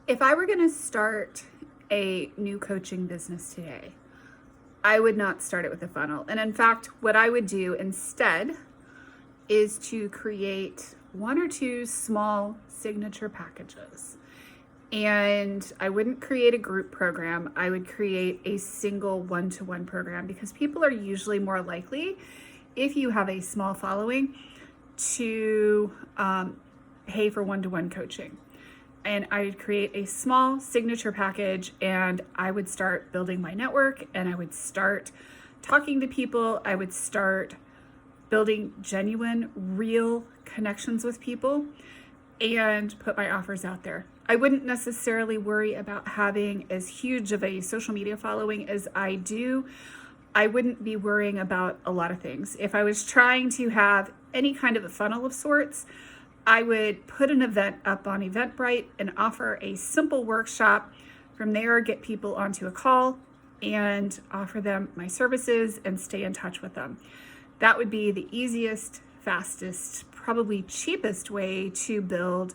If I were going to start a new coaching business today, I would not start it with a funnel. And in fact, what I would do instead is to create one or two small signature packages. And I wouldn't create a group program. I would create a single one-to-one program, because people are usually more likely, if you have a small following, to pay for one-to-one coaching. And I would create a small signature package, and I would start building my network, and I would start talking to people. I would start building genuine, real connections with people and put my offers out there. I wouldn't necessarily worry about having as huge of a social media following as I do. I wouldn't be worrying about a lot of things. If I was trying to have any kind of a funnel of sorts, I would put an event up on Eventbrite and offer a simple workshop. From there, get people onto a call and offer them my services and stay in touch with them. That would be the easiest, fastest, probably cheapest way to build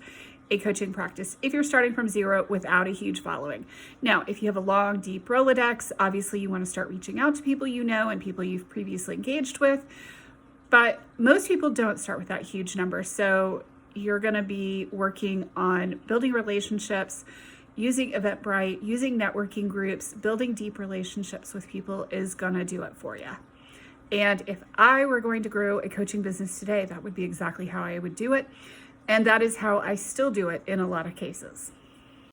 a coaching practice if you're starting from zero without a huge following. Now, if you have a long, deep Rolodex, obviously you want to start reaching out to people you know and people you've previously engaged with. But most people don't start with that huge number. So you're going to be working on building relationships, using Eventbrite, using networking groups. Building deep relationships with people is going to do it for you. And if I were going to grow a coaching business today, that would be exactly how I would do it. And that is how I still do it in a lot of cases.